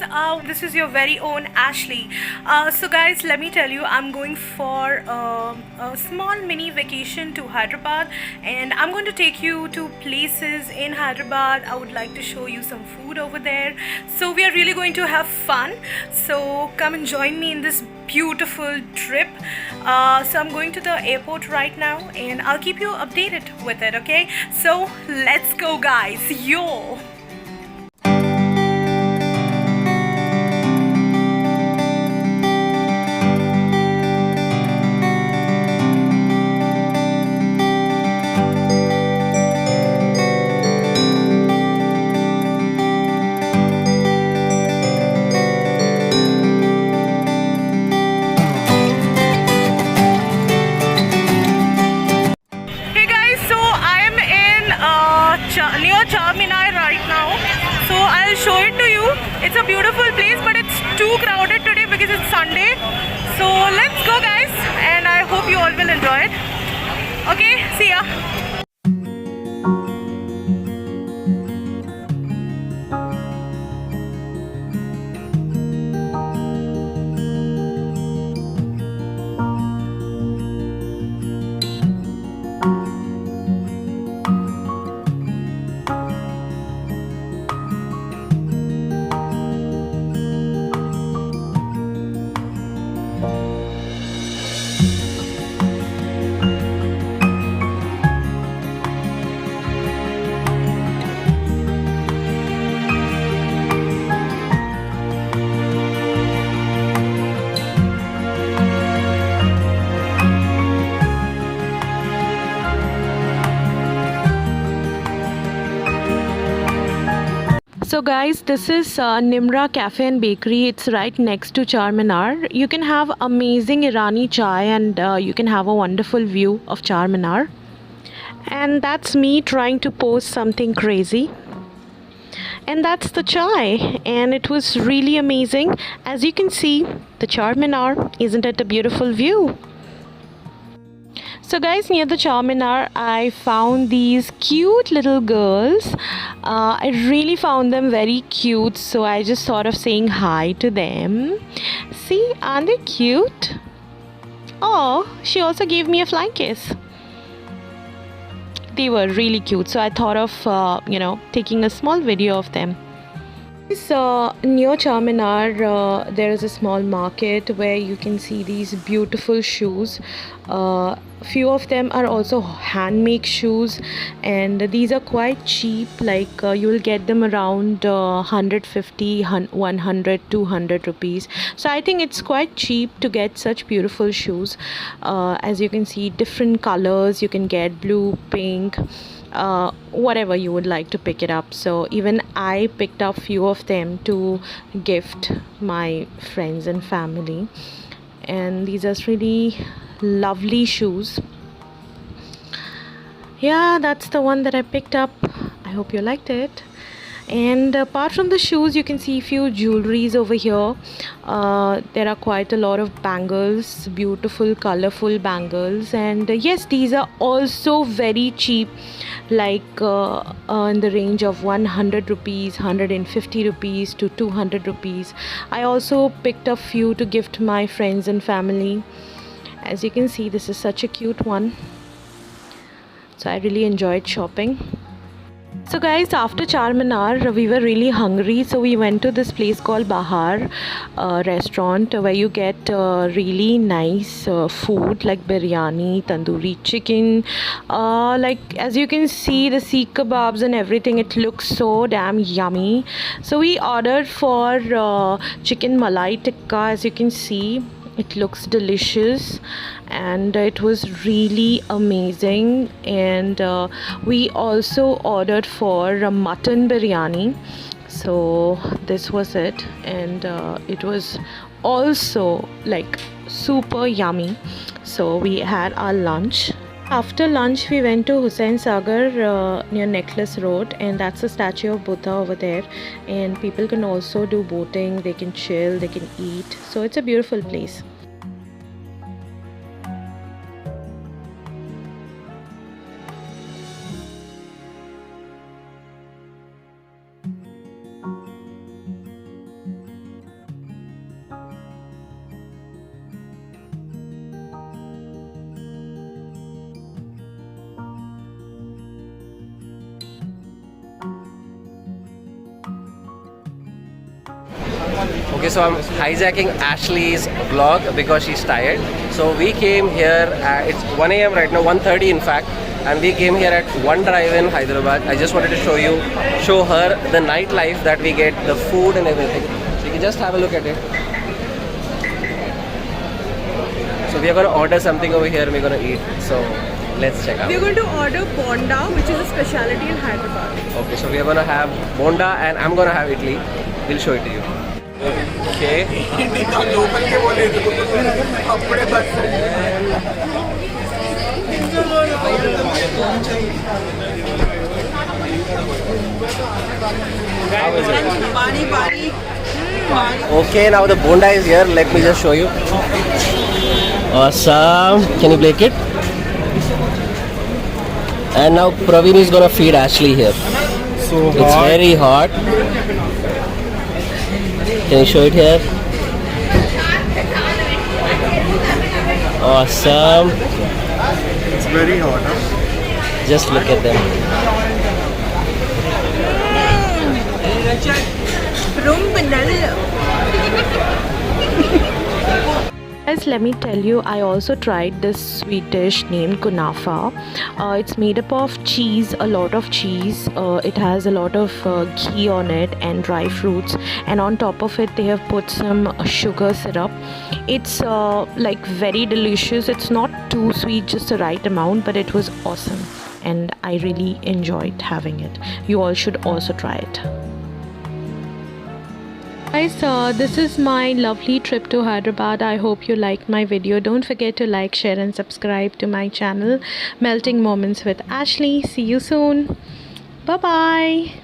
guys, this is your very own Ashley. So guys, let me tell you, I'm going for a small mini vacation to Hyderabad, and I'm going to take you to places in Hyderabad. I would like to show you some food over there. So we are really going to have fun. So come and join me in this beautiful trip. So I'm going to the airport right now, and I'll keep you updated with it. Okay, so let's go guys. Yo. Hey guys, so I am in near Charminar right now. So I'll show it to you. It's a beautiful place, but it's too crowded today because it's Sunday. So let's go guys, and I hope you all will enjoy it. Okay, see ya. So guys, this is Nimra Cafe and Bakery. It's right next to Charminar. You can have amazing Irani chai, and you can have a wonderful view of Charminar. And that's me trying to post something crazy. And that's the chai, and it was really amazing. As you can see, the Charminar, isn't it a beautiful view? So guys, near the Charminar, I found these cute little girls. I really found them very cute, so I just thought of saying hi to them. See, aren't they cute? Oh, she also gave me a flying kiss. They were really cute, so I thought of, taking a small video of them. So near Charminar, there is a small market where you can see these beautiful shoes. Few of them are also handmade shoes, and these are quite cheap. Like you will get them around 150, 100, 200 rupees. So I think it's quite cheap to get such beautiful shoes. As you can see, different colors you can get: blue, pink, whatever you would like to pick it up. So even I picked up few of them to gift my friends and family, and these are really lovely shoes. Yeah, that's the one that I picked up. I hope you liked it. And apart from the shoes, you can see few jewelries over here. There are quite a lot of bangles, beautiful colorful bangles, and yes, these are also very cheap, like in the range of 100 rupees, 150 rupees to 200 rupees. I also picked a few to gift my friends and family. As you can see, this is such a cute one, so I really enjoyed shopping. So guys, after Charminar, we were really hungry, so we went to this place called Bahar restaurant, where you get really nice food like biryani, tandoori chicken, like as you can see, the seekh kebabs and everything. It looks so damn yummy. So we ordered for chicken malai tikka. As you can see, it looks delicious, and it was really amazing. And we also ordered for a mutton biryani. So this was it, and it was also like super yummy. So we had our lunch. After lunch, we went to Hussain Sagar near Necklace Road, and that's a statue of Buddha over there. And people can also do boating, they can chill, they can eat. So it's a beautiful place. Okay, so I'm hijacking Ashley's vlog because she's tired. So we came here, it's 1 a.m. right now, 1:30 in fact, and we came here at One Drive in Hyderabad. I just wanted to show her the nightlife that we get, the food and everything. So you can just have a look at it. So we are going to order something over here and we're going to eat. So let's check out. We're going to order bonda, which is a specialty in Hyderabad. Okay, so we are going to have bonda and I'm going to have idli. We'll show it to you. Okay. How is it? Okay, now the bonda is here. Let me just show you. Awesome. Can you break it? And now Praveen is gonna feed Ashley here. So It's hot. very hot. Can you show it here? Awesome. It's very hot. Huh? Just look at them. Guys, let me tell you, I also tried this sweet dish named kunafa. It's made up of cheese, a lot of cheese. It has a lot of ghee on it and dry fruits, and on top of it they have put some sugar syrup. It's like very delicious. It's not too sweet, just the right amount, but it was awesome and I really enjoyed having it. You all should also try it. Guys, this is my lovely trip to Hyderabad. I hope you liked my video. Don't forget to like, share and subscribe to my channel, Melting Moments with Ashley. See you soon. Bye bye.